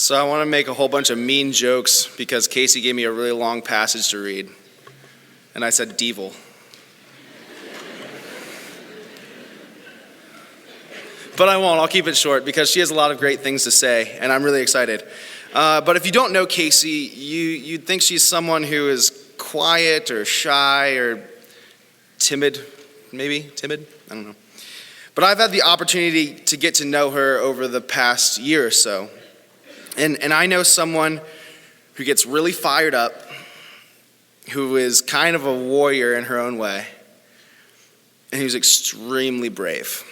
So I want to make a whole bunch of mean jokes because Kasey gave me a really long passage to read. And I said, devil. But I won't. I'll keep it short because she has a lot of great things to say, and I'm really excited. But if you don't know Kasey, you'd think she's someone who is quiet or shy or timid, maybe? Timid? I don't know. But I've had the opportunity to get to know her over the past year or so. And I know someone who gets really fired up, who is kind of a warrior in her own way, and who's extremely brave.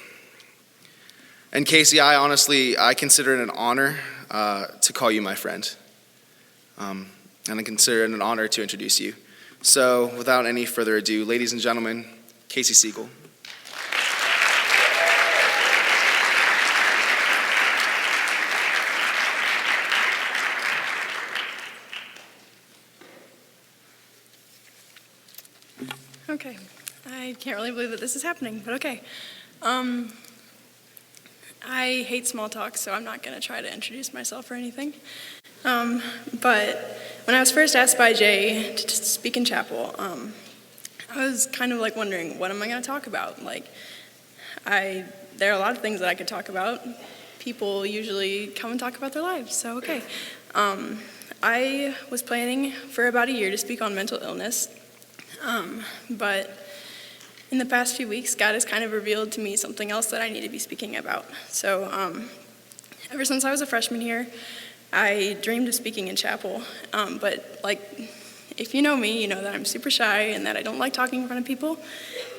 And Kasey, I consider it an honor to call you my friend. And I consider it an honor to introduce you. So without any further ado, ladies and gentlemen, Kasey Siegel. Okay, I can't really believe that this is happening, but okay. I hate small talk, so I'm not going to try to introduce myself or anything. But when I was first asked by Jay to speak in chapel, I was kind of like wondering, what am I going to talk about? Like, there are a lot of things that I could talk about. People usually come and talk about their lives, so okay. I was planning for about a year to speak on mental illness. But in the past few weeks, God has kind of revealed to me something else that I need to be speaking about. So ever since I was a freshman here, I dreamed of speaking in chapel. But like, if you know me, you know that I'm super shy and that I don't like talking in front of people.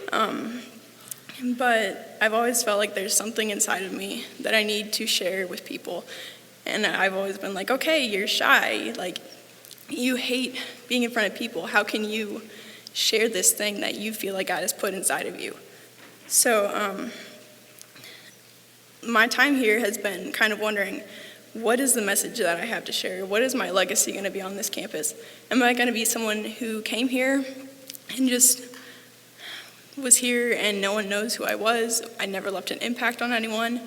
But I've always felt like there's something inside of me that I need to share with people. And I've always been like, okay, you're shy. Like, you hate being in front of people. How can you share this thing that you feel like God has put inside of you? So my time here has been kind of wondering, what is the message that I have to share? What is my legacy going to be on this campus? Am I going to be someone who came here and just was here and no one knows who I was? I never left an impact on anyone?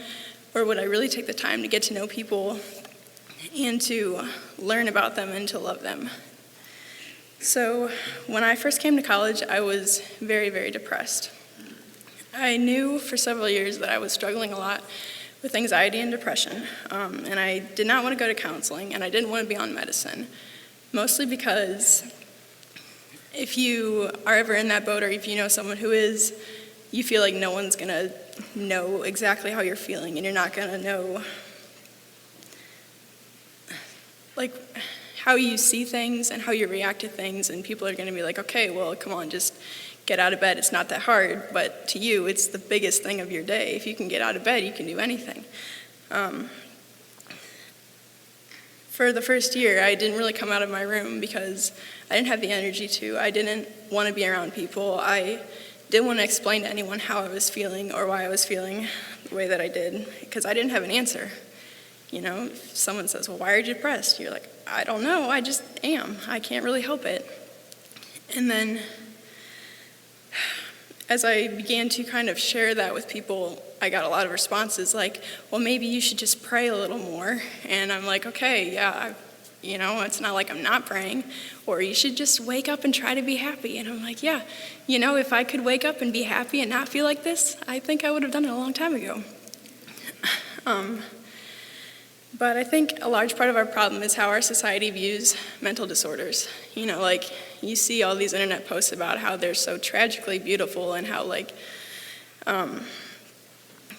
Or would I really take the time to get to know people and to learn about them and to love them? So when I first came to college, I was very, very depressed. I knew for several years that I was struggling a lot with anxiety and depression, and I did not want to go to counseling, and I didn't want to be on medicine, mostly because if you are ever in that boat, or if you know someone who is, you feel like no one's going to know exactly how you're feeling, and you're not going to know like how you see things and how you react to things, and people are going to be like, okay, well, come on, just get out of bed. It's not that hard, but to you, it's the biggest thing of your day. If you can get out of bed, you can do anything. For the first year, I didn't really come out of my room because I didn't have the energy to. I didn't want to be around people. I didn't want to explain to anyone how I was feeling or why I was feeling the way that I did, because I didn't have an answer. You know, if someone says, well, why are you depressed? You're like, I don't know, I just am. I can't really help it. And then as I began to kind of share that with people, I got a lot of responses like, well, maybe you should just pray a little more. And I'm like, okay, yeah, you know, it's not like I'm not praying. Or you should just wake up and try to be happy. And I'm like, yeah, you know, if I could wake up and be happy and not feel like this, I think I would have done it a long time ago. But I think a large part of our problem is how our society views mental disorders. You know, like, you see all these internet posts about how they're so tragically beautiful and how, like,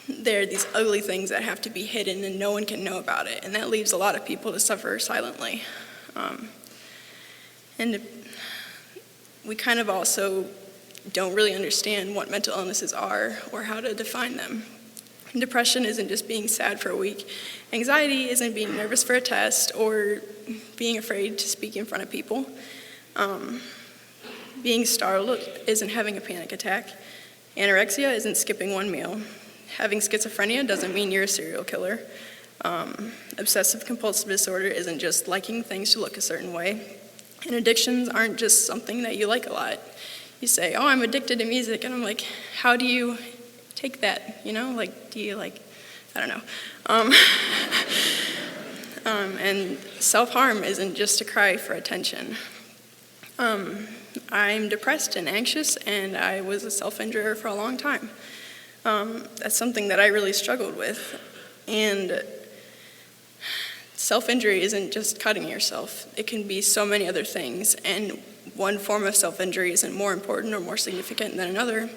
there are these ugly things that have to be hidden and no one can know about it. And that leaves a lot of people to suffer silently. And we kind of also don't really understand what mental illnesses are or how to define them. Depression isn't just being sad for a week. Anxiety isn't being nervous for a test or being afraid to speak in front of people. Being startled isn't having a panic attack. Anorexia isn't skipping one meal. Having schizophrenia doesn't mean you're a serial killer. Obsessive compulsive disorder isn't just liking things to look a certain way. And addictions aren't just something that you like a lot. You say, oh, I'm addicted to music, and I'm like, how do you take that, you know? Like, do you, like, I don't know. And self-harm isn't just a cry for attention. I'm depressed and anxious, and I was a self-injurer for a long time. That's something that I really struggled with. And self-injury isn't just cutting yourself. It can be so many other things, and one form of self-injury isn't more important or more significant than another,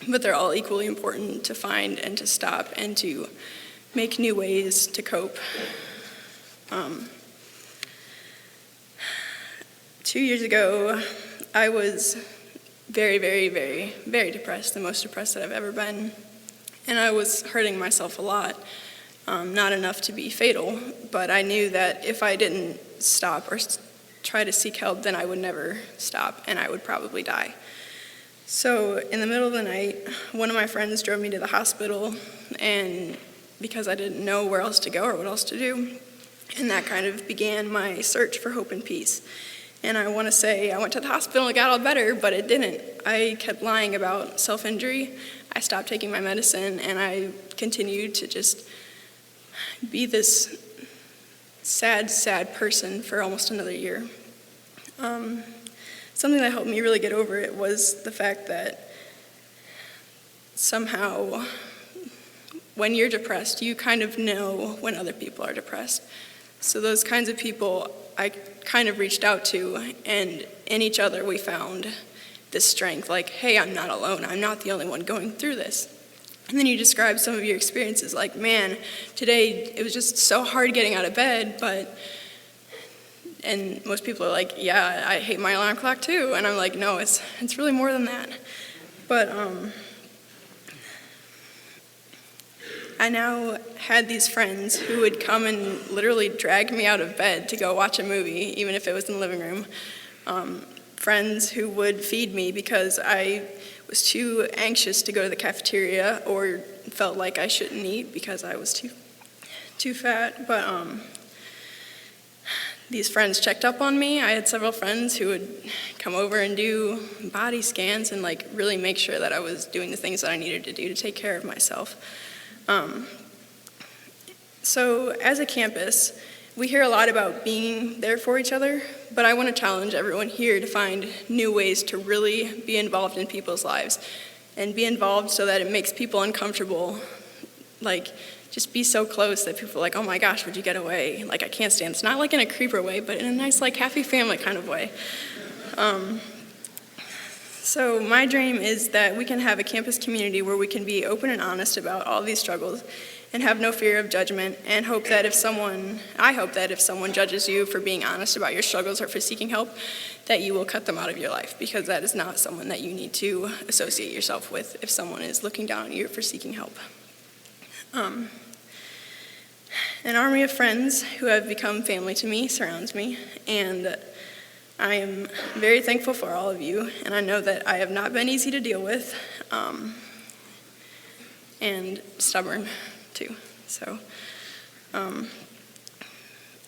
but they're all equally important to find and to stop and to make new ways to cope. 2 years ago, I was very, very, very, very depressed, the most depressed that I've ever been, and I was hurting myself a lot. Not enough to be fatal, but I knew that if I didn't stop or try to seek help, then I would never stop, and I would probably die. So in the middle of the night, one of my friends drove me to the hospital, and because I didn't know where else to go or what else to do, and that kind of began my search for hope and peace. And I want to say I went to the hospital and it got all better, but it didn't. I kept lying about self-injury. I stopped taking my medicine, and I continued to just be this sad, sad person for almost another year. Something that helped me really get over it was the fact that somehow when you're depressed, you kind of know when other people are depressed. So those kinds of people I kind of reached out to, and in each other we found this strength, like, hey, I'm not alone. I'm not the only one going through this. And then you describe some of your experiences, like, man, today it was just so hard getting out of bed, and most people are like, yeah, I hate my alarm clock too. And I'm like, no, it's really more than that. But I now had these friends who would come and literally drag me out of bed to go watch a movie, even if it was in the living room. Friends who would feed me because I was too anxious to go to the cafeteria or felt like I shouldn't eat because I was too fat. But these friends checked up on me. I had several friends who would come over and do body scans and like really make sure that I was doing the things that I needed to do to take care of myself. So as a campus, we hear a lot about being there for each other, but I want to challenge everyone here to find new ways to really be involved in people's lives and be involved so that it makes people uncomfortable. Like, just be so close that people are like, oh my gosh, would you get away? Like, I can't stand this. Not like in a creeper way, but in a nice, like, happy family kind of way. So my dream is that we can have a campus community where we can be open and honest about all these struggles and have no fear of judgment, and I hope that if someone judges you for being honest about your struggles or for seeking help, that you will cut them out of your life, because that is not someone that you need to associate yourself with if someone is looking down on you for seeking help. An army of friends who have become family to me surrounds me, and I am very thankful for all of you, and I know that I have not been easy to deal with, and stubborn too. So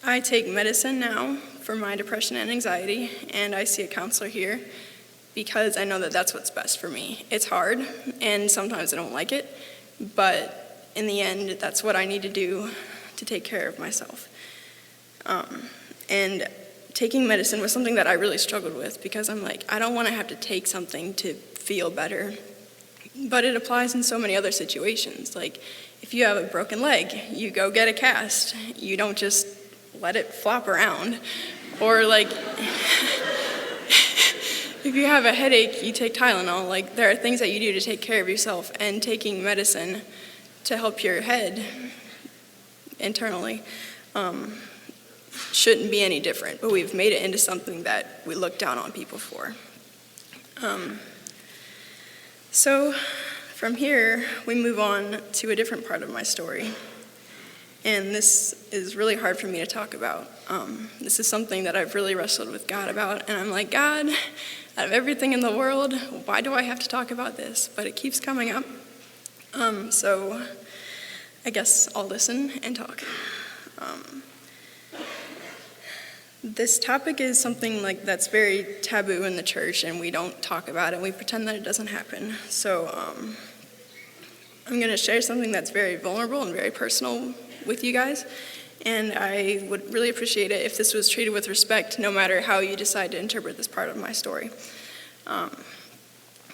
I take medicine now for my depression and anxiety, and I see a counselor here because I know that that's what's best for me. It's hard, and sometimes I don't like it, but in the end, that's what I need to do to take care of myself. And taking medicine was something that I really struggled with because I'm like, I don't want to have to take something to feel better. But it applies in so many other situations. Like, if you have a broken leg, you go get a cast. You don't just let it flop around. Or like, if you have a headache, you take Tylenol. Like, there are things that you do to take care of yourself, and taking medicine to help your head internally shouldn't be any different, but we've made it into something that we look down on people for. So from here, we move on to a different part of my story. And this is really hard for me to talk about. This is something that I've really wrestled with God about, and I'm like, God, out of everything in the world, why do I have to talk about this? But it keeps coming up. So I guess I'll listen and talk. This topic is something like that's very taboo in the church, and we don't talk about it. We pretend that it doesn't happen. So I'm going to share something that's very vulnerable and very personal with you guys, And I would really appreciate it if this was treated with respect, no matter how you decide to interpret this part of my story.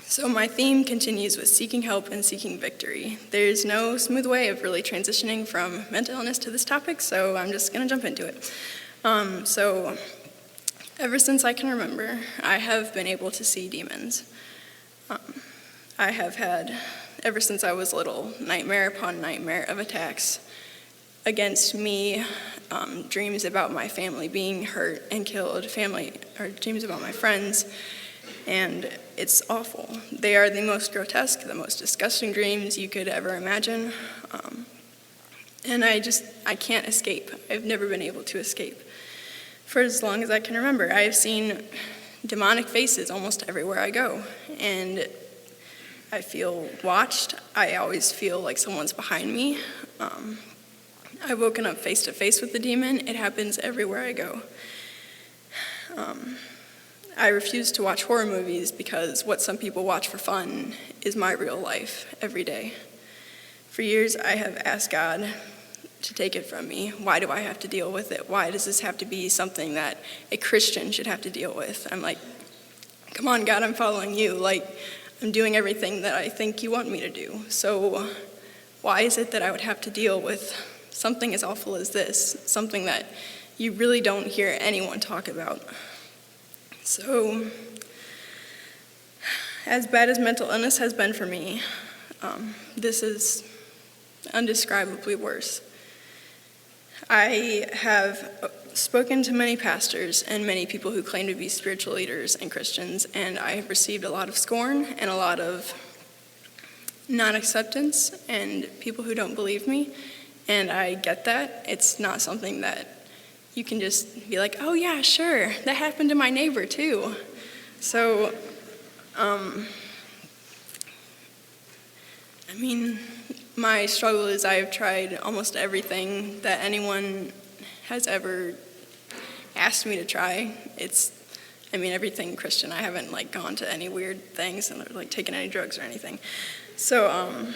So my theme continues with seeking help and seeking victory. There's no smooth way of really transitioning from mental illness to this topic, so I'm just going to jump into it. So ever since I can remember, I have been able to see demons. I have had, ever since I was little, nightmare upon nightmare of attacks against me, dreams about my family being hurt and killed, dreams about my friends, and it's awful. They are the most grotesque, the most disgusting dreams you could ever imagine, and I can't escape. I've never been able to escape. For as long as I can remember, I have seen demonic faces almost everywhere I go, and I feel watched. I always feel like someone's behind me. I've woken up face to face with the demon. It happens everywhere I go. I refuse to watch horror movies because what some people watch for fun is my real life every day. For years, I have asked God to take it from me. Why do I have to deal with it? Why does this have to be something that a Christian should have to deal with? I'm like, come on, God, I'm following you. Like, I'm doing everything that I think you want me to do. So why is it that I would have to deal with something as awful as this, something that you really don't hear anyone talk about? So, as bad as mental illness has been for me, this is undescribably worse. I have spoken to many pastors and many people who claim to be spiritual leaders and Christians, and I have received a lot of scorn and a lot of non-acceptance and people who don't believe me. And I get that. It's not something that you can just be like, oh yeah, sure, that happened to my neighbor too. So, my struggle is I've tried almost everything that anyone has ever asked me to try. Everything Christian. I haven't gone to any weird things and taken any drugs or anything. So,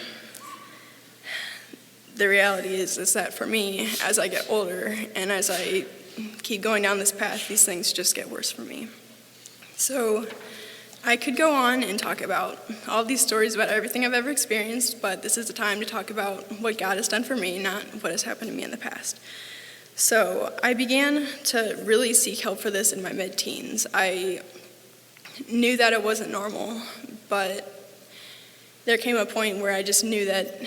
the reality is that for me, as I get older and as I keep going down this path, these things just get worse for me. So I could go on and talk about all these stories about everything I've ever experienced, but this is the time to talk about what God has done for me, not what has happened to me in the past. So I began to really seek help for this in my mid-teens. I knew that it wasn't normal, but there came a point where I just knew that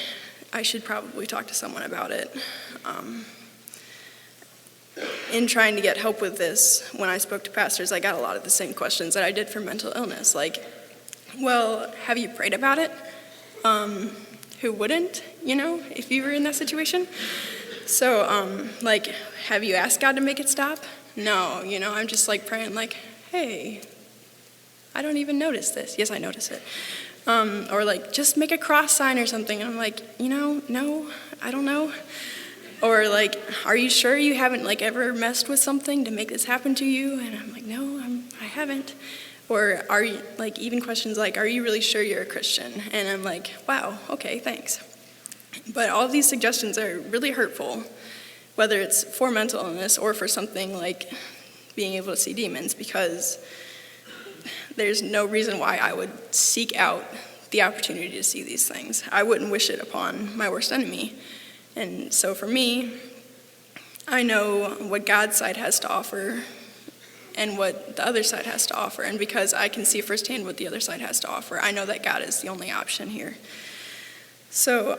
I should probably talk to someone about it. In trying to get help with this, when I spoke to pastors, I got a lot of the same questions that I did for mental illness. Like, well, have you prayed about it? Who wouldn't, if you were in that situation? So, have you asked God to make it stop? No, I'm just praying hey, I don't even notice this. Yes, I notice it. Or just make a cross sign or something. And I'm no, I don't know. Or are you sure you haven't ever messed with something to make this happen to you? And I'm no, I haven't. Or are you even questions are you really sure you're a Christian? And I'm wow, okay, thanks. But all of these suggestions are really hurtful, whether it's for mental illness or for something like being able to see demons, because there's no reason why I would seek out the opportunity to see these things. I wouldn't wish it upon my worst enemy. And so for me, I know what God's side has to offer and what the other side has to offer. And because I can see firsthand what the other side has to offer, I know that God is the only option here. So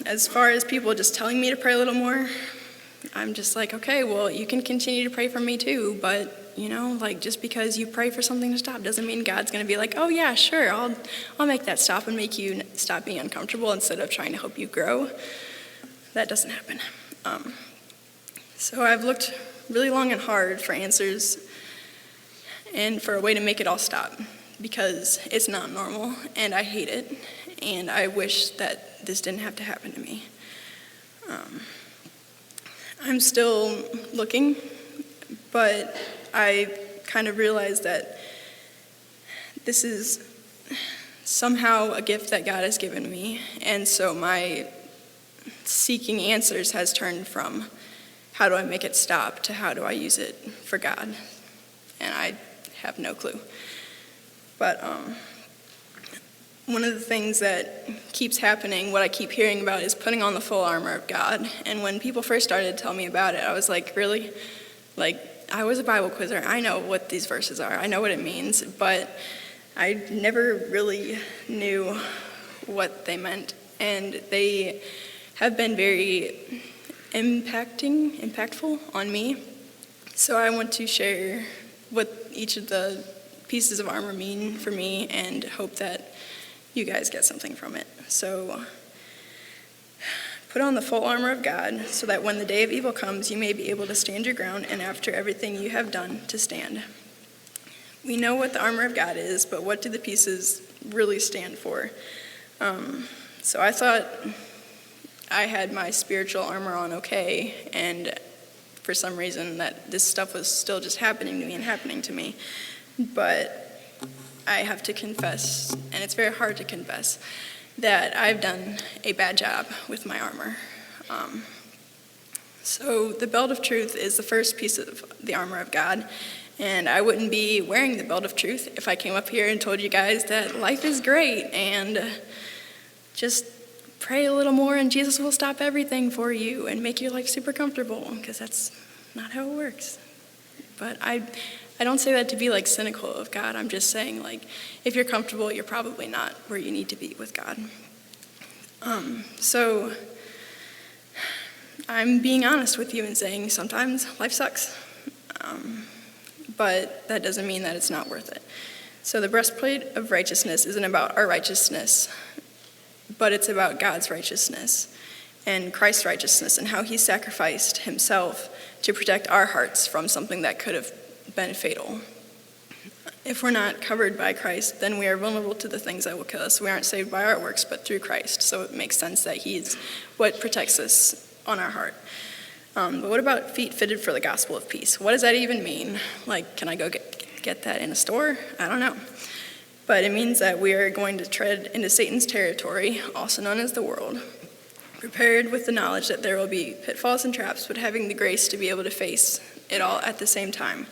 as far as people just telling me to pray a little more, I'm just okay, well, you can continue to pray for me too, but just because you pray for something to stop doesn't mean God's going to be oh yeah, sure, I'll make that stop and make you stop being uncomfortable instead of trying to help you grow. That doesn't happen. So I've looked really long and hard for answers and for a way to make it all stop, because it's not normal and I hate it, and I wish that this didn't have to happen to me. I'm still looking, but I kind of realized that this is somehow a gift that God has given me, and so my seeking answers has turned from how do I make it stop to how do I use it for God? And I have no clue. But one of the things that keeps happening, what I keep hearing about, is putting on the full armor of God. And when people first started to tell me about it, I was like, really? Like, I was a Bible quizzer. I know what these verses are. I know what it means. But I never really knew what they meant. And they have been very impactful on me. So I want to share what each of the pieces of armor mean for me and hope that you guys get something from it. So put on the full armor of God so that when the day of evil comes, you may be able to stand your ground, and after everything you have done, to stand. We know what the armor of God is, but what do the pieces really stand for? So I thought I had my spiritual armor on okay, and for some reason that this stuff was still just happening to me. But I have to confess, and it's very hard to confess, that I've done a bad job with my armor. So the belt of truth is the first piece of the armor of God, and I wouldn't be wearing the belt of truth if I came up here and told you guys that life is great and just pray a little more and Jesus will stop everything for you and make your life super comfortable, because that's not how it works. But I don't say that to be like cynical of God. I'm just saying, like, if you're comfortable, you're probably not where you need to be with God. So I'm being honest with you and saying sometimes life sucks. But that doesn't mean that it's not worth it. So the breastplate of righteousness isn't about our righteousness, but it's about God's righteousness and Christ's righteousness and how he sacrificed himself to protect our hearts from something that could have been fatal. If we're not covered by Christ, then we are vulnerable to the things that will kill us. We aren't saved by our works, but through Christ. So it makes sense that he's what protects us on our heart. But what about feet fitted for the gospel of peace? What does that even mean? Like, can I go get that in a store? I don't know. But it means that we are going to tread into Satan's territory, also known as the world, prepared with the knowledge that there will be pitfalls and traps, but having the grace to be able to face it all at the same time.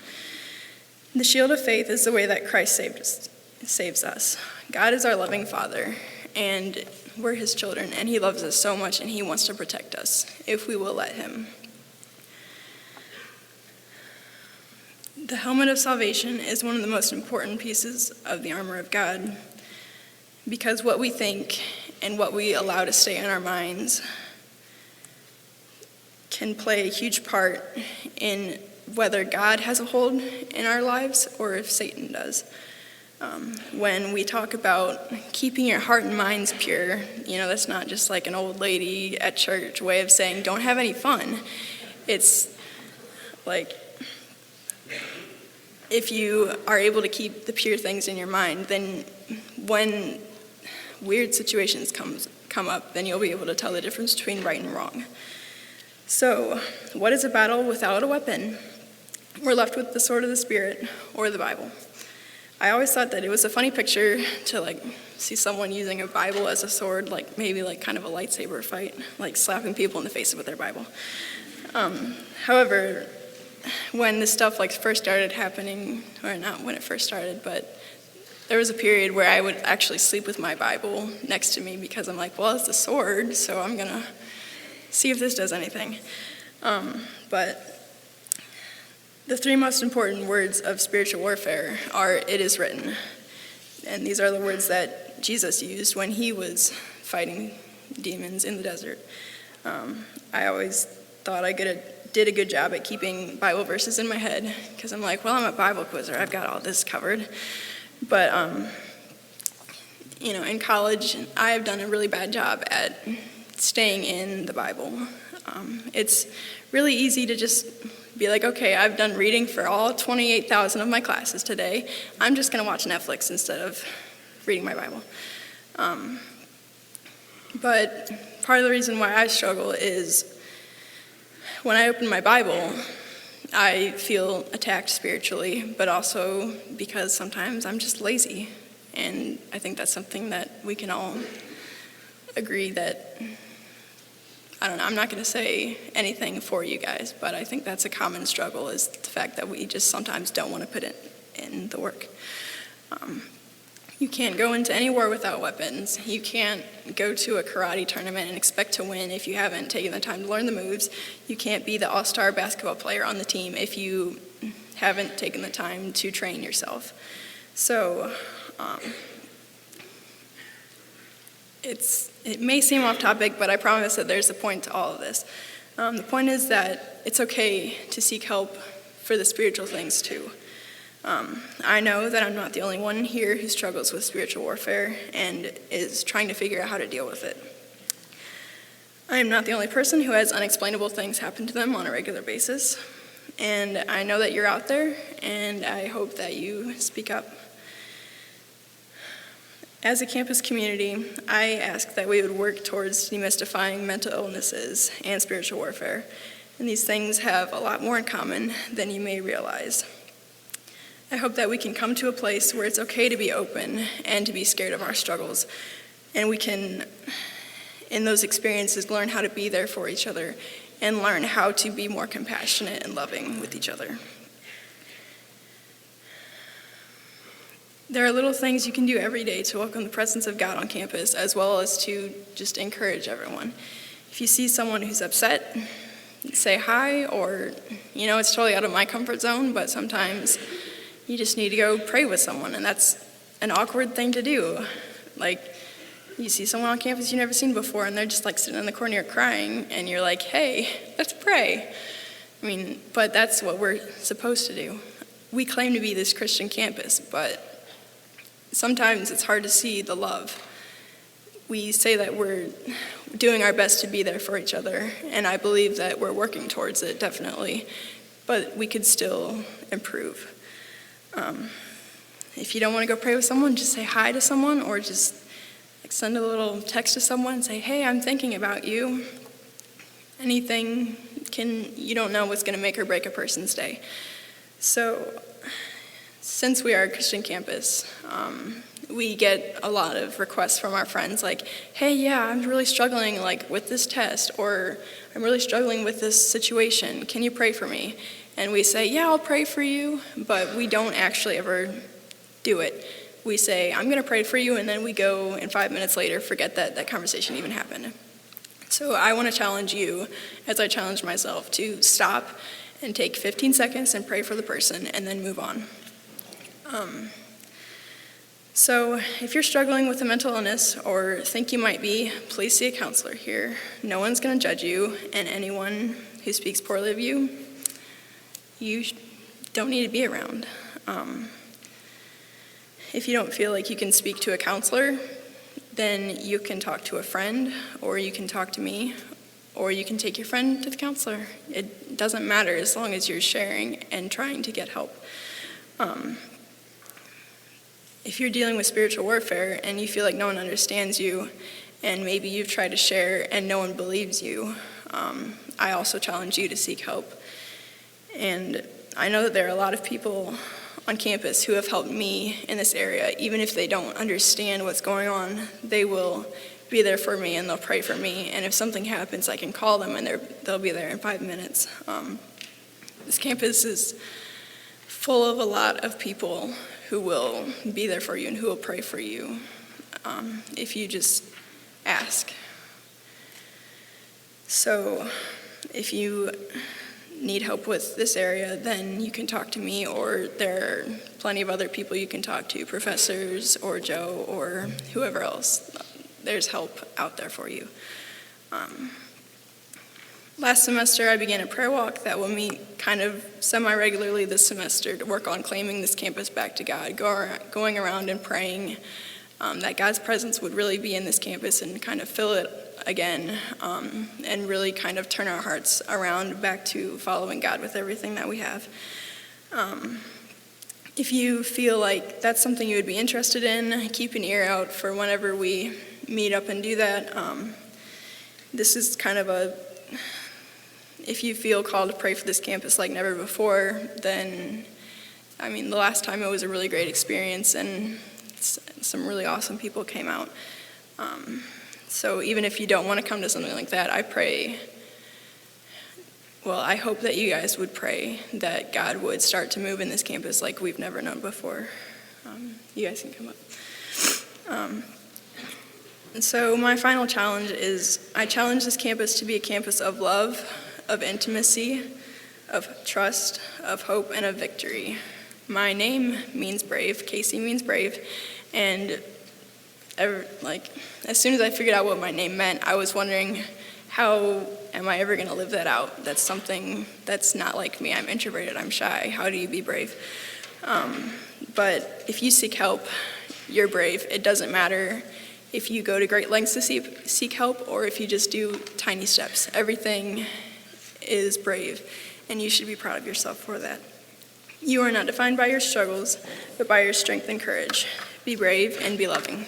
The shield of faith is the way that Christ saves us. God is our loving Father, and we're his children, and he loves us so much, and he wants to protect us if we will let him. The helmet of salvation is one of the most important pieces of the armor of God, because what we think and what we allow to stay in our minds can play a huge part in whether God has a hold in our lives or if Satan does. When we talk about keeping your heart and minds pure, that's not just like an old lady at church way of saying don't have any fun. It's like, if you are able to keep the pure things in your mind, then when weird situations come up, then you'll be able to tell the difference between right and wrong. So, what is a battle without a weapon? We're left with the sword of the Spirit or the Bible. I always thought that it was a funny picture to see someone using a Bible as a sword, maybe kind of a lightsaber fight, slapping people in the face with their Bible. However, when this stuff first started happening, or not when it first started, but there was a period where I would actually sleep with my Bible next to me because I'm like, well, it's a sword, so I'm gonna see if this does anything. But the three most important words of spiritual warfare are, "It is written." And these are the words that Jesus used when he was fighting demons in the desert. I always thought I did a good job at keeping Bible verses in my head because I'm like, well, I'm a Bible quizzer. I've got all this covered. But, in college, I have done a really bad job at staying in the Bible. It's really easy to just be like, okay, I've done reading for all 28,000 of my classes today. I'm just going to watch Netflix instead of reading my Bible. But part of the reason why I struggle is when I open my Bible, I feel attacked spiritually, but also because sometimes I'm just lazy. And I think that's something that we can all agree that I don't know, I'm not going to say anything for you guys, but I think that's a common struggle, is the fact that we just sometimes don't want to put in the work. You can't go into any war without weapons. You can't go to a karate tournament and expect to win if you haven't taken the time to learn the moves. You can't be the all-star basketball player on the team if you haven't taken the time to train yourself. So it may seem off topic, but I promise that there's a point to all of this. The point is that it's okay to seek help for the spiritual things too. I know that I'm not the only one here who struggles with spiritual warfare and is trying to figure out how to deal with it. I am not the only person who has unexplainable things happen to them on a regular basis. And I know that you're out there, and I hope that you speak up. As a campus community, I ask that we would work towards demystifying mental illnesses and spiritual warfare. And these things have a lot more in common than you may realize. I hope that we can come to a place where it's okay to be open and to be scared of our struggles. And we can, in those experiences, learn how to be there for each other and learn how to be more compassionate and loving with each other. There are little things you can do every day to welcome the presence of God on campus, as well as to just encourage everyone. If you see someone who's upset, say hi, or, it's totally out of my comfort zone, but sometimes you just need to go pray with someone, and that's an awkward thing to do. Like, you see someone on campus you've never seen before, and they're just like sitting in the corner crying, and you're like, hey, let's pray. But that's what we're supposed to do. We claim to be this Christian campus, but sometimes it's hard to see the love. We say that we're doing our best to be there for each other, and I believe that we're working towards it, definitely, but we could still improve. If you don't want to go pray with someone, just say hi to someone, or just send a little text to someone and say, hey, I'm thinking about you. Anything you don't know what's going to make or break a person's day. So since we are a Christian campus, we get a lot of requests from our friends like, hey, yeah, I'm really struggling with this test, or I'm really struggling with this situation. Can you pray for me? And we say, yeah, I'll pray for you, but we don't actually ever do it. We say, I'm going to pray for you, and then we go, and 5 minutes later, forget that conversation even happened. So I want to challenge you, as I challenge myself, to stop and take 15 seconds and pray for the person, and then move on. So if you're struggling with a mental illness or think you might be, please see a counselor here. No one's going to judge you, and anyone who speaks poorly of you, you don't need to be around. If you don't feel like you can speak to a counselor, then you can talk to a friend, or you can talk to me, or you can take your friend to the counselor. It doesn't matter as long as you're sharing and trying to get help. If you're dealing with spiritual warfare and you feel like no one understands you, and maybe you've tried to share and no one believes you, I also challenge you to seek help. And I know that there are a lot of people on campus who have helped me in this area. Even if they don't understand what's going on, they will be there for me and they'll pray for me. And if something happens, I can call them and they'll be there in 5 minutes. This campus is full of a lot of people who will be there for you and who will pray for you if you just ask. So if you need help with this area, then you can talk to me, or there are plenty of other people you can talk to, professors or Joe or whoever else. There's help out there for you. Last semester, I began a prayer walk that will meet kind of semi-regularly this semester to work on claiming this campus back to God, going around and praying that God's presence would really be in this campus and kind of fill it again, and really kind of turn our hearts around back to following God with everything that we have. If you feel like that's something you would be interested in, keep an ear out for whenever we meet up and do that. This is kind of if you feel called to pray for this campus like never before, then, the last time it was a really great experience and some really awesome people came out. So even if you don't want to come to something like that, I hope that you guys would pray that God would start to move in this campus like we've never known before. You guys can come up. And so my final challenge is, I challenge this campus to be a campus of love, of intimacy, of trust, of hope, and of victory. My name means brave. Kasey means brave. And as soon as I figured out what my name meant, I was wondering, how am I ever going to live that out? That's something that's not like me. I'm introverted. I'm shy. How do you be brave? But if you seek help, you're brave. It doesn't matter if you go to great lengths to seek help or if you just do tiny steps. Everything is brave, and you should be proud of yourself for that. You are not defined by your struggles, but by your strength and courage. Be brave and be loving.